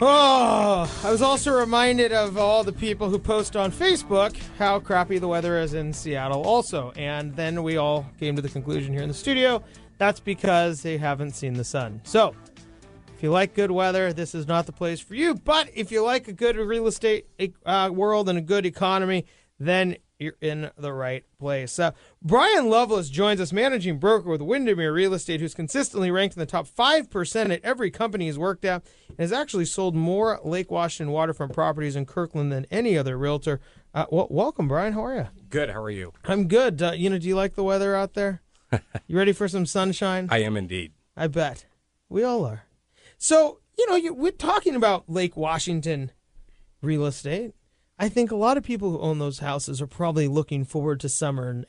Oh, I was also reminded of all the people who post on Facebook how crappy the weather is in Seattle also. And then we all came to the conclusion here in the studio, that's because they haven't seen the sun. So, if you like good weather, this is not the place for you. But if you like a good real estate world and a good economy, then you're in the right place. Bryan Loveless joins us, managing broker with Windermere Real Estate, who's consistently ranked in the top 5% at every company he's worked at, and has actually sold more Lake Washington waterfront properties in Kirkland than any other realtor. Welcome, Bryan. How are you? Good. How are you? I'm good. Do you like the weather out there? You ready for some sunshine? I am indeed. I bet. We all are. So, we're talking about Lake Washington real estate. I think a lot of people who own those houses are probably looking forward to summer.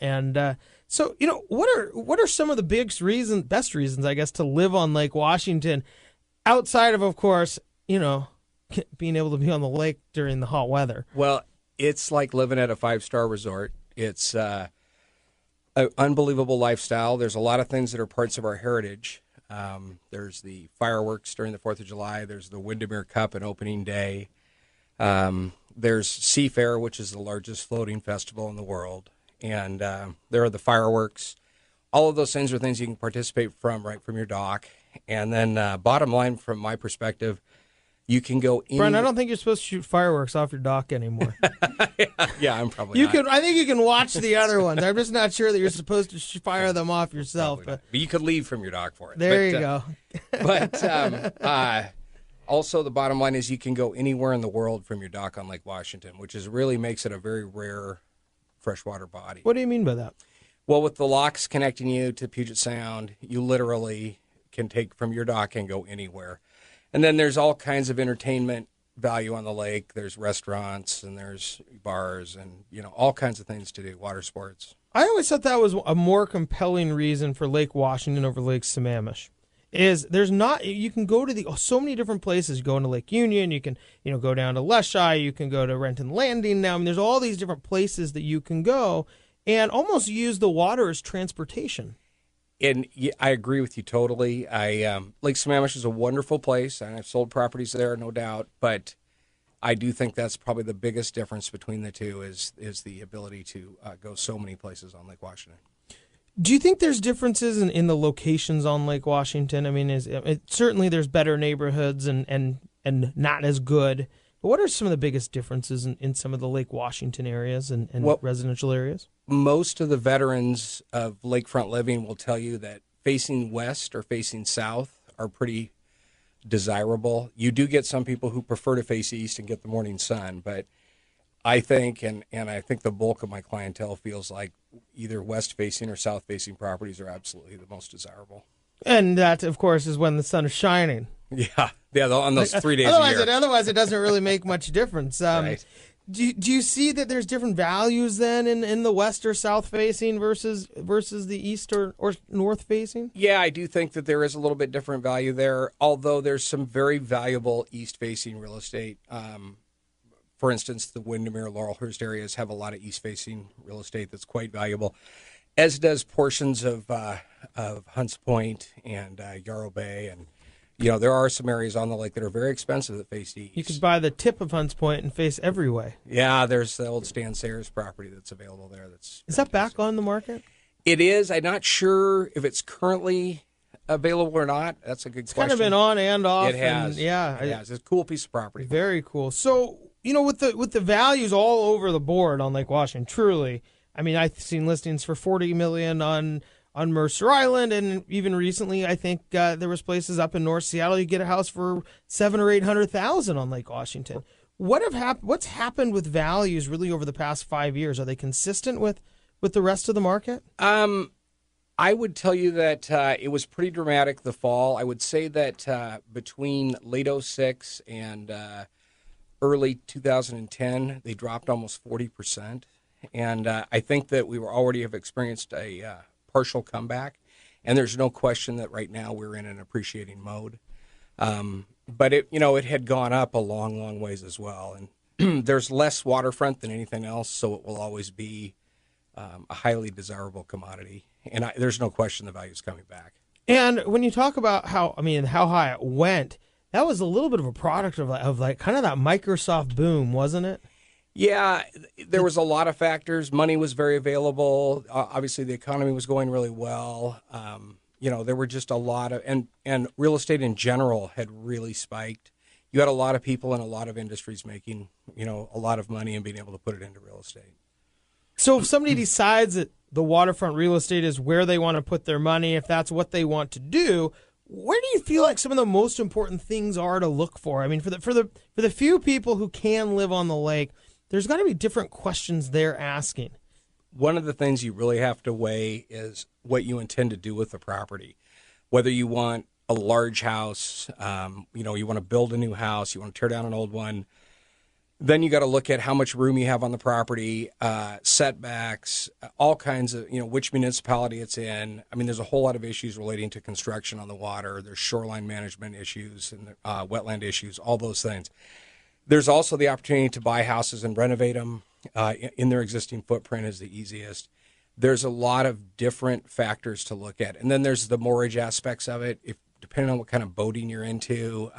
So, what are some of the best reasons, I guess, to live on Lake Washington outside of course, being able to be on the lake during the hot weather? Well, it's like living at a 5-star resort. It's an unbelievable lifestyle. There's a lot of things that are parts of our heritage. There's the fireworks during the 4th of July. There's the Windermere Cup and opening day. There's Seafair, which is the largest floating festival in the world. And there are the fireworks. All of those things are things you can participate from right from your dock. And then bottom line, from my perspective, you can go in. Bryan, I don't think you're supposed to shoot fireworks off your dock anymore. Yeah, I'm probably not. I think you can watch the other ones. I'm just not sure that you're supposed to fire them off yourself. But you could leave from your dock for it. There you go. But also, the bottom line is you can go anywhere in the world from your dock on Lake Washington, which really makes it a very rare freshwater body. What do you mean by that? Well, with the locks connecting you to Puget Sound, you literally can take from your dock and go anywhere. And then there's all kinds of entertainment value on the lake. There's restaurants and there's bars and, all kinds of things to do, water sports. I always thought that was a more compelling reason for Lake Washington over Lake Sammamish. You can go to so many different places. You go into Lake Union, you can, go down to Leschi, you can go to Renton Landing now. I mean, there's all these different places that you can go and almost use the water as transportation. And I agree with you totally. Lake Sammamish is a wonderful place, and I've sold properties there, no doubt. But I do think that's probably the biggest difference between the two is the ability to go so many places on Lake Washington. Do you think there's differences in the locations on Lake Washington? I mean, certainly there's better neighborhoods and not as good. But what are some of the biggest differences in some of the Lake Washington areas and residential areas? Most of the veterans of lakefront living will tell you that facing west or facing south are pretty desirable. You do get some people who prefer to face east and get the morning sun, but I think, and I think the bulk of my clientele feels like either west-facing or south-facing properties are absolutely the most desirable. And that, of course, is when the sun is shining. Yeah, on those 3 days a year. Otherwise, it doesn't really make much difference. Right. Do you see that there's different values then in the west or south-facing versus the east or north-facing? Yeah, I do think that there is a little bit different value there, although there's some very valuable east-facing real estate. For instance, the Windermere, Laurelhurst areas have a lot of east-facing real estate that's quite valuable, as does portions of Hunts Point and Yarrow Bay. And, there are some areas on the lake that are very expensive that face east. You could buy the tip of Hunts Point and face every way. Yeah, there's the old Stan Sayers property that's available there. Is that back on the market? It is. I'm not sure if it's currently available or not. That's a good question. It's kind of been on and off. It has. It has. It's a cool piece of property. Very cool. So, with the values all over the board on Lake Washington, truly, I mean, I've seen listings for $40 million on Mercer Island, and even recently, I think there was places up in North Seattle. You get a house for $700,000 or $800,000 on Lake Washington. What's happened with values really over the past 5 years? Are they consistent with the rest of the market? I would tell you that it was pretty dramatic the fall. I would say that between late 2006 and early 2010, they dropped almost 40%. And I think that we already have experienced a partial comeback. And there's no question that right now we're in an appreciating mode. But it had gone up a long, long ways as well. And there's less waterfront than anything else, so it will always be a highly desirable commodity. And there's no question the value is coming back. And when you talk about how high it went, that was a little bit of a product of like kind of that Microsoft boom, wasn't it? Yeah, there was a lot of factors. Money was very available. Obviously, the economy was going really well. There were just a lot of, and real estate in general had really spiked. You had a lot of people in a lot of industries making, a lot of money and being able to put it into real estate. So if somebody decides that the waterfront real estate is where they want to put their money, if that's what they want to do, where do you feel like some of the most important things are to look for? I mean, for the few people who can live on the lake, there's got to be different questions they're asking. One of the things you really have to weigh is what you intend to do with the property. Whether you want a large house, you want to build a new house, you want to tear down an old one. Then you got to look at how much room you have on the property, setbacks, all kinds of, which municipality it's in. I mean, there's a whole lot of issues relating to construction on the water. There's shoreline management issues and wetland issues, all those things. There's also the opportunity to buy houses and renovate them in their existing footprint is the easiest. There's a lot of different factors to look at. And then there's the mortgage aspects of it. Depending on what kind of boating you're into,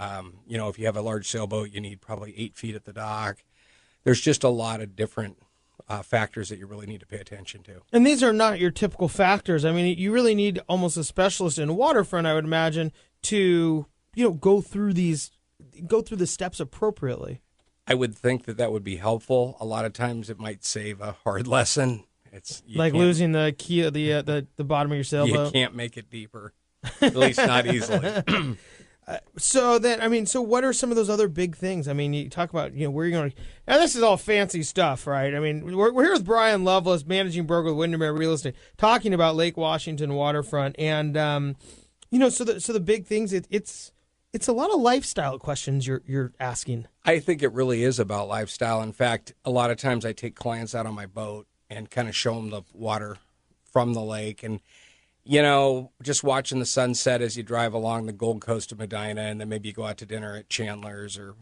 if you have a large sailboat, you need probably 8 feet at the dock. There's just a lot of different factors that you really need to pay attention to. And these are not your typical factors. I mean, you really need almost a specialist in waterfront, I would imagine, to go through the steps appropriately. I would think that would be helpful. A lot of times it might save a hard lesson. It's like losing the key of the bottom of your sailboat. You can't make it deeper, at least not easily. So what are some of those other big things? I mean, you talk about, where you're going to, now this is all fancy stuff, right? I mean, we're here with Bryan Loveless, managing broker with Windermere Real Estate, talking about Lake Washington waterfront. And, so the big things, it's a lot of lifestyle questions you're asking. I think it really is about lifestyle. In fact, a lot of times I take clients out on my boat and kind of show them the water from the lake and, just watching the sunset as you drive along the Gold Coast of Medina, and then maybe you go out to dinner at Chandler's or,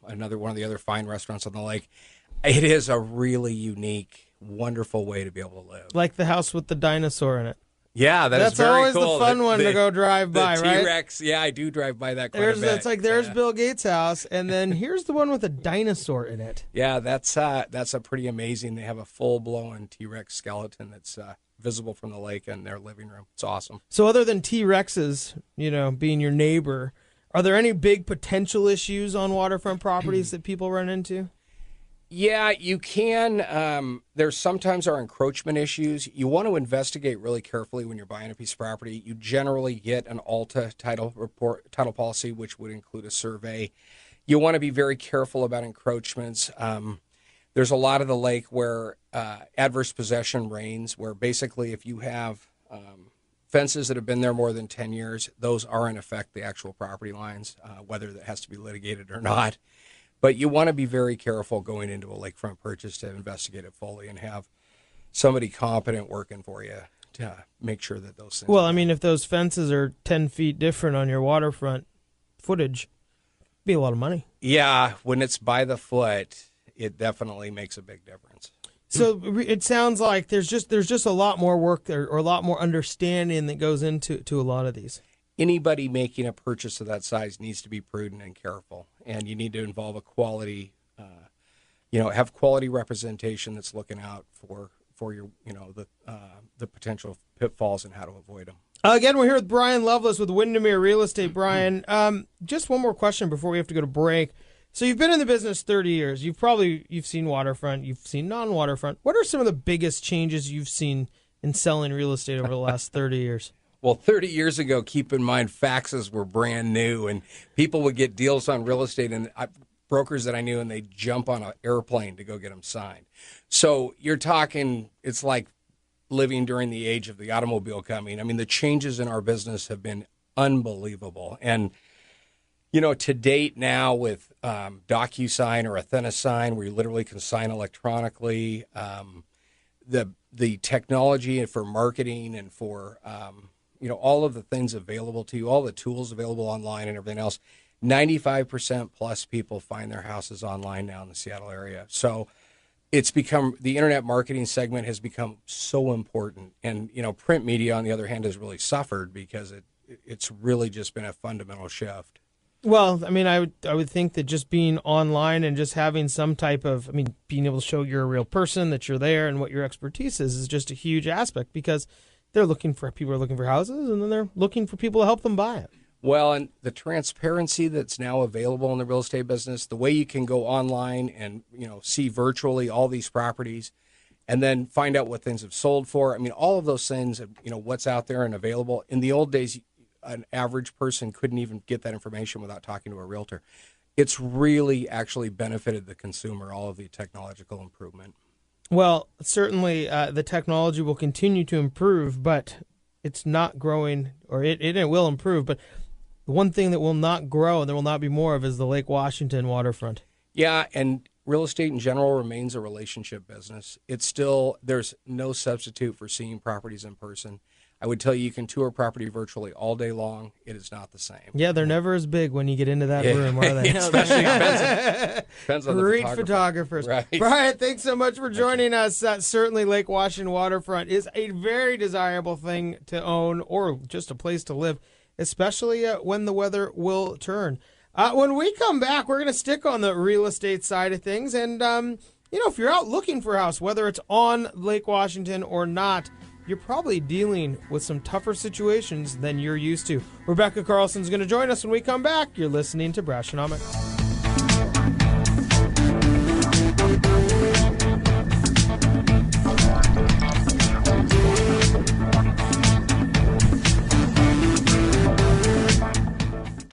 another one of the other fine restaurants on the lake. It is a really unique, wonderful way to be able to live. Like the house with the dinosaur in it. Yeah, that's very always cool. The fun one to go drive by, the right? T-Rex, yeah, I do drive by that quite a bit. It's like there's Bill Gates' house, and then here's the one with a dinosaur in it. Yeah, that's a pretty amazing. They have a full-blown T-Rex skeleton that's visible from the lake in their living room. It's awesome. So other than T-Rexes, being your neighbor, are there any big potential issues on waterfront properties that people run into? Yeah, you can. There sometimes are encroachment issues. You want to investigate really carefully when you're buying a piece of property. You generally get an ALTA title policy, which would include a survey. You want to be very careful about encroachments. There's a lot of the lake where adverse possession reigns, where basically if you have fences that have been there more than 10 years, those are in effect the actual property lines, whether that has to be litigated or not. But you want to be very careful going into a lakefront purchase to investigate it fully and have somebody competent working for you to make sure that those things. Well, I mean, if those fences are 10 feet different on your waterfront footage, it'd be a lot of money. Yeah, when it's by the foot, it definitely makes a big difference. So it sounds like there's just a lot more work there, or a lot more understanding that goes into a lot of these. Anybody making a purchase of that size needs to be prudent and careful, and you need to involve a quality, have quality representation that's looking out for your, the potential pitfalls and how to avoid them. Again, we're here with Bryan Loveless with Windermere Real Estate. Bryan, just one more question before we have to go to break. So you've been in the business 30 years. You've seen waterfront, you've seen non-waterfront. What are some of the biggest changes you've seen in selling real estate over the last 30 years? Well, 30 years ago, keep in mind, faxes were brand new, and people would get deals on real estate, and brokers that I knew, and they'd jump on an airplane to go get them signed. So you're talking, it's like living during the age of the automobile coming. I mean, the changes in our business have been unbelievable. And, to date now with DocuSign or AthenaSign, where you literally can sign electronically, the technology for marketing and for all of the things available to you, all the tools available online and everything else, 95% plus people find their houses online now in the Seattle area. So it's become, the internet marketing segment has become so important. And, print media, on the other hand, has really suffered because it's really just been a fundamental shift. Well, I mean, I would think that just being online and just having some type of, I mean, being able to show you're a real person, that you're there, and what your expertise is just a huge aspect, because people are looking for houses, and then they're looking for people to help them buy it. Well, and the transparency that's now available in the real estate business, the way you can go online and, see virtually all these properties and then find out what things have sold for. I mean, all of those things, what's out there and available. In the old days, an average person couldn't even get that information without talking to a realtor. It's really actually benefited the consumer, all of the technological improvement. Well, certainly the technology will continue to improve, but it's not growing, or it will improve. But the one thing that will not grow and there will not be more of is the Lake Washington waterfront. Yeah, and real estate in general remains a relationship business. There's no substitute for seeing properties in person. I would tell you, you can tour property virtually all day long. It is not the same. Yeah, they're never as big when you get into that room, are they? Especially depends on the Great photographers. Right. Bryan, thanks so much for joining us. Certainly Lake Washington waterfront is a very desirable thing to own, or just a place to live, especially when the weather will turn. When we come back, we're going to stick on the real estate side of things. And, if you're out looking for a house, whether it's on Lake Washington or not, you're probably dealing with some tougher situations than you're used to. Rebecca Carlson's going to join us when we come back. You're listening to Brashenomics.